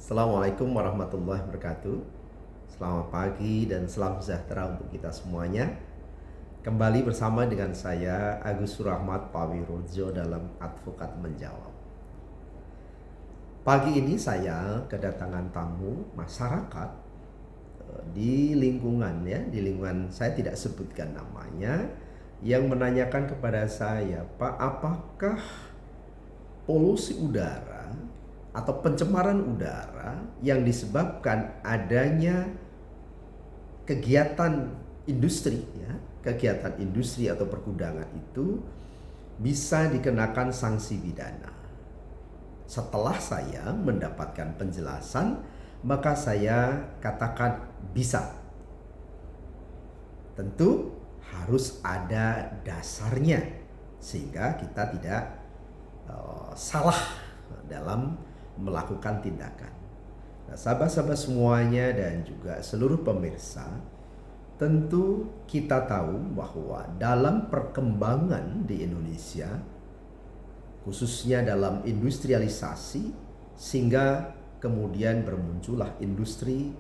Assalamualaikum warahmatullahi wabarakatuh. Selamat pagi dan salam sejahtera untuk kita semuanya. Kembali bersama dengan saya Agus Surahmat Pawirudjo dalam Advokat Menjawab. Pagi ini saya kedatangan tamu masyarakat di lingkungan saya tidak sebutkan namanya, yang menanyakan kepada saya, Pak, apakah polusi udara atau pencemaran udara yang disebabkan adanya kegiatan industri atau pergudangan itu bisa dikenakan sanksi pidana. Setelah saya mendapatkan penjelasan, maka saya katakan bisa. Tentu harus ada dasarnya sehingga kita tidak salah dalam melakukan tindakan. Nah, sahabat-sahabat semuanya dan juga seluruh pemirsa, tentu kita tahu bahwa dalam perkembangan di Indonesia, khususnya dalam industrialisasi, sehingga kemudian bermuncullah industri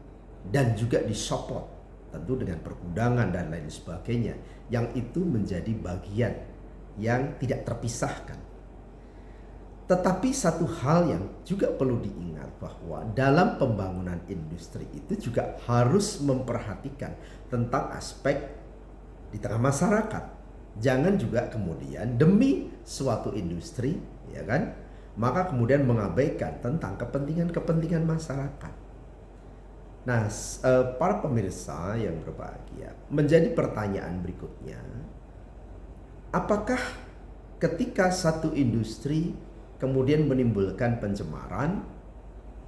dan juga disupport tentu dengan pergudangan dan lain sebagainya, yang itu menjadi bagian yang tidak terpisahkan. Tetapi satu hal yang juga perlu diingat bahwa dalam pembangunan industri itu juga harus memperhatikan tentang aspek di tengah masyarakat. Jangan juga kemudian demi suatu industri, maka kemudian mengabaikan tentang kepentingan masyarakat. Nah, para pemirsa yang berbahagia, menjadi pertanyaan berikutnya, apakah ketika satu industri kemudian menimbulkan pencemaran,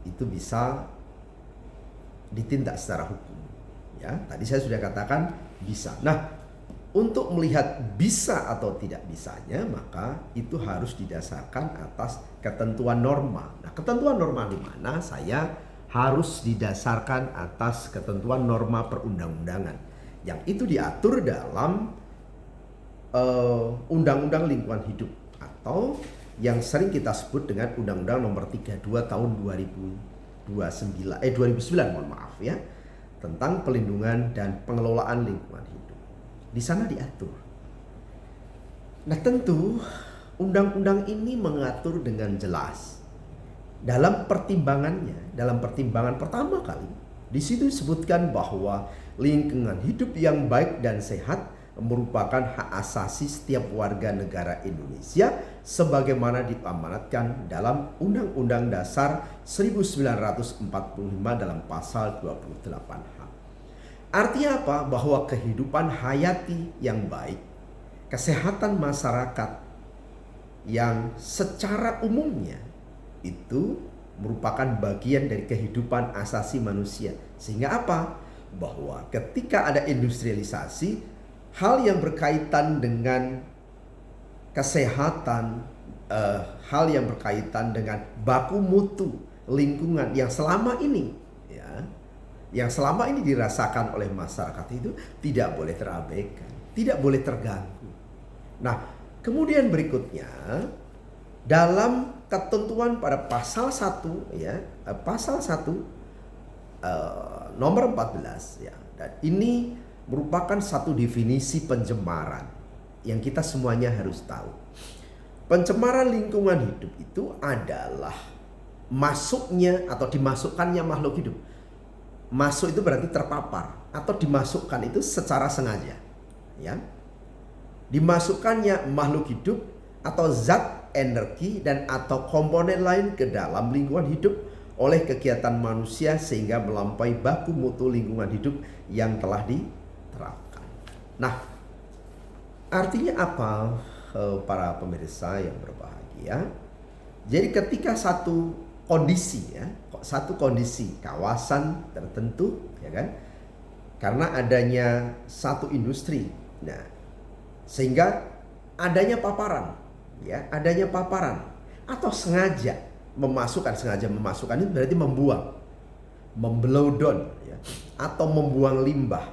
itu bisa ditindak secara hukum? Tadi saya sudah katakan bisa. Nah, untuk melihat bisa atau tidak bisanya, maka itu harus didasarkan atas ketentuan norma. Nah, ketentuan norma di mana? Saya harus didasarkan atas ketentuan norma perundang-undangan yang itu diatur dalam Undang-Undang Lingkungan Hidup, atau yang sering kita sebut dengan Undang-Undang Nomor 32 Tahun 2009, tentang pelindungan dan pengelolaan lingkungan hidup. Di sana diatur. Nah, tentu undang-undang ini mengatur dengan jelas dalam pertimbangan pertama kali. Di situ disebutkan bahwa lingkungan hidup yang baik dan sehat merupakan hak asasi setiap warga negara Indonesia sebagaimana diamanatkan dalam Undang-Undang Dasar 1945 dalam pasal 28H. Artinya apa? Bahwa kehidupan hayati yang baik, kesehatan masyarakat yang secara umumnya itu merupakan bagian dari kehidupan asasi manusia. Sehingga apa? Bahwa ketika ada industrialisasi, hal yang berkaitan dengan kesehatan, hal yang berkaitan dengan baku mutu lingkungan yang selama ini dirasakan oleh masyarakat itu tidak boleh terabaikan, tidak boleh terganggu. Nah, kemudian berikutnya dalam ketentuan pada pasal 1 nomor 14 dan ini merupakan satu definisi pencemaran yang kita semuanya harus tahu. Pencemaran lingkungan hidup itu adalah masuknya atau dimasukkannya makhluk hidup. Masuk itu berarti terpapar, atau dimasukkan itu secara sengaja. Dimasukkannya makhluk hidup atau zat, energi, dan atau komponen lain ke dalam lingkungan hidup oleh kegiatan manusia sehingga melampaui baku mutu lingkungan hidup yang telah diterapkan. Nah, artinya apa, para pemirsa yang berbahagia? Jadi ketika satu kondisi kawasan tertentu, karena adanya satu industri, sehingga adanya paparan, atau sengaja memasukkan itu berarti memblow down, atau membuang limbah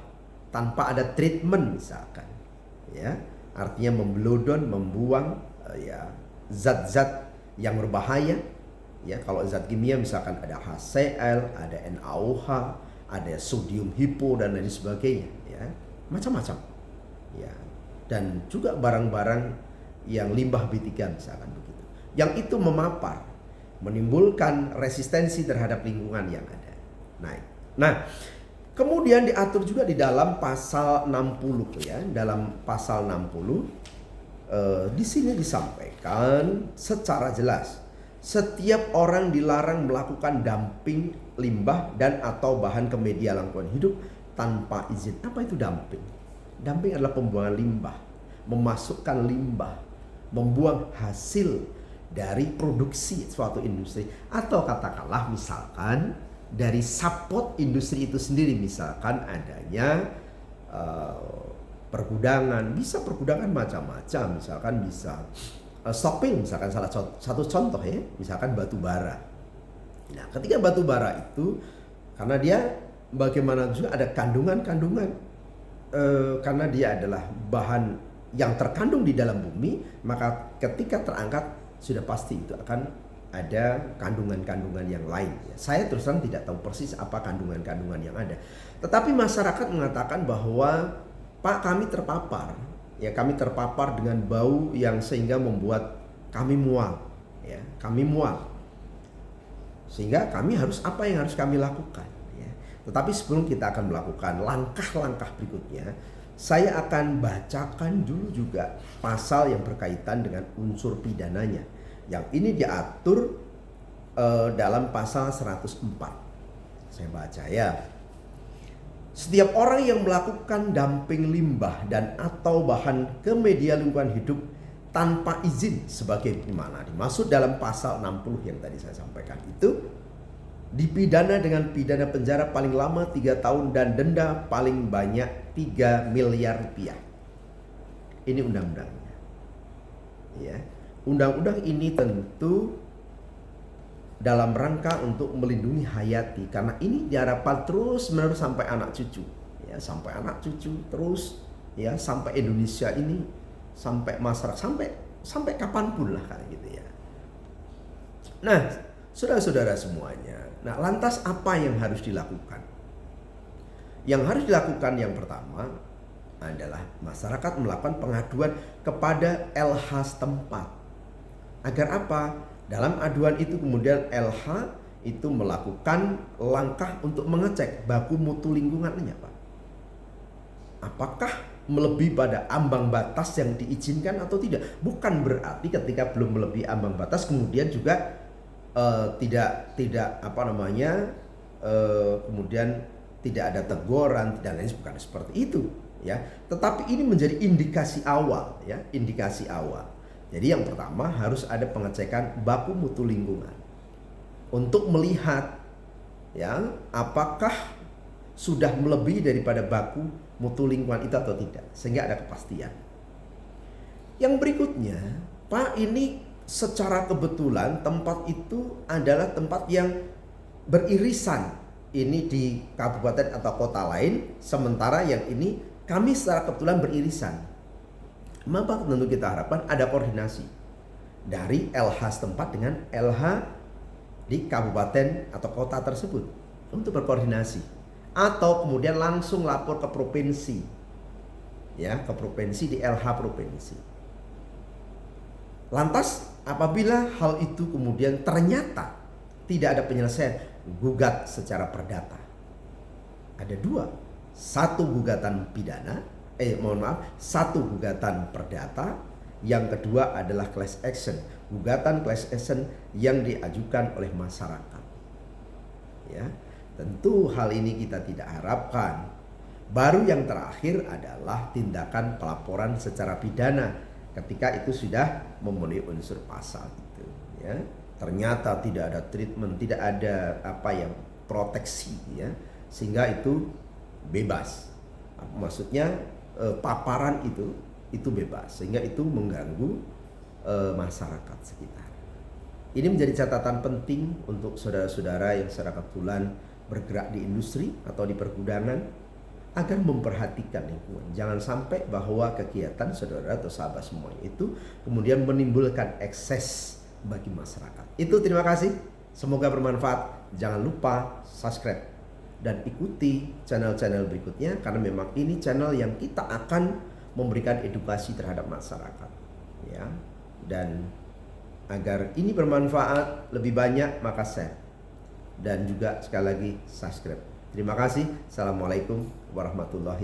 tanpa ada treatment misalkan, artinya memblow down, membuang zat-zat yang berbahaya Ya, kalau zat kimia misalkan ada HCl, ada NaOH, ada sodium hipo dan lain sebagainya, ya, macam-macam. Ya, dan juga barang-barang yang limbah B3 misalkan begitu. Yang itu memapar, menimbulkan resistensi terhadap lingkungan yang ada. Nah, kemudian diatur juga di dalam pasal 60 ya, dalam pasal 60 di sini disampaikan secara jelas setiap orang dilarang melakukan dumping limbah dan atau bahan ke media lingkungan hidup tanpa izin. Apa itu dumping? Dumping adalah pembuangan limbah, memasukkan limbah, membuang hasil dari produksi suatu industri, atau katakanlah misalkan dari support industri itu sendiri, misalkan adanya pergudangan, bisa pergudangan macam-macam, misalkan bisa stopping, misalkan salah satu contoh ya, misalkan batu bara. Nah, ketika batu bara itu karena dia bagaimana juga ada kandungan-kandungan karena dia adalah bahan yang terkandung di dalam bumi, maka ketika terangkat sudah pasti itu akan ada kandungan-kandungan yang lain. Saya terus terang tidak tahu persis apa kandungan-kandungan yang ada. Tetapi masyarakat mengatakan bahwa Pak, kami terpapar. Ya, kami terpapar dengan bau yang sehingga membuat kami mual. Ya, kami mual. Sehingga kami harus, apa yang harus kami lakukan? Ya. Tetapi sebelum kita akan melakukan langkah-langkah berikutnya, saya akan bacakan dulu juga pasal yang berkaitan dengan unsur pidananya. Yang ini diatur dalam pasal 104. Saya baca ya. Setiap orang yang melakukan dumping limbah dan atau bahan ke media lingkungan hidup tanpa izin sebagaimana dimaksud dalam pasal 60 yang tadi saya sampaikan itu, dipidana dengan pidana penjara paling lama 3 tahun dan denda paling banyak 3 miliar rupiah. Ini undang-undangnya. Ya. Undang-undang ini tentu dalam rangka untuk melindungi hayati, karena ini diharapkan terus menerus sampai anak cucu, ya, sampai anak cucu terus, ya, sampai Indonesia ini, sampai masyarakat, sampai kapanpun lah kayak gitu ya. Nah, saudara-saudara semuanya, nah lantas apa yang harus dilakukan? Yang harus dilakukan yang pertama adalah masyarakat melakukan pengaduan kepada LH setempat. Agar apa? Dalam aduan itu kemudian LH itu melakukan langkah untuk mengecek baku mutu lingkungannya, Pak. Apakah melebihi pada ambang batas yang diizinkan atau tidak? Bukan berarti ketika belum melebihi ambang batas kemudian juga tidak kemudian tidak ada teguran dan lain, bukan seperti itu, ya. Tetapi ini menjadi indikasi awal, ya, indikasi awal. Jadi yang pertama harus ada pengecekan baku mutu lingkungan untuk melihat, ya, apakah sudah melebihi daripada baku mutu lingkungan itu atau tidak, sehingga ada kepastian. Yang berikutnya, Pak, ini secara kebetulan tempat itu adalah tempat yang beririsan ini di kabupaten atau kota lain, sementara yang ini kami secara kebetulan beririsan. Maka tentu kita harapkan ada koordinasi dari LH setempat dengan LH di kabupaten atau kota tersebut untuk berkoordinasi, atau kemudian langsung lapor ke provinsi, ya, ke provinsi di LH provinsi. Lantas apabila hal itu kemudian ternyata tidak ada penyelesaian, gugat secara perdata. Ada dua, satu gugatan pidana, satu gugatan perdata, yang kedua adalah class action, gugatan class action yang diajukan oleh masyarakat. Ya, tentu hal ini kita tidak harapkan. Baru yang terakhir adalah tindakan pelaporan secara pidana ketika itu sudah memenuhi unsur pasal itu, ya. Ternyata tidak ada treatment, tidak ada proteksi, ya, sehingga itu bebas. Maksudnya paparan itu bebas, sehingga itu mengganggu masyarakat sekitar. Ini menjadi catatan penting untuk saudara-saudara yang secara kebetulan bergerak di industri atau di pergudangan, agar memperhatikan lingkungan. Jangan sampai bahwa kegiatan saudara atau sahabat semuanya itu kemudian menimbulkan ekses bagi masyarakat. Itu, terima kasih. Semoga bermanfaat. Jangan lupa subscribe dan ikuti channel-channel berikutnya, karena memang ini channel yang kita akan memberikan edukasi terhadap masyarakat, ya. Dan agar ini bermanfaat lebih banyak, maka share dan juga sekali lagi subscribe. Terima kasih. Assalamualaikum warahmatullahi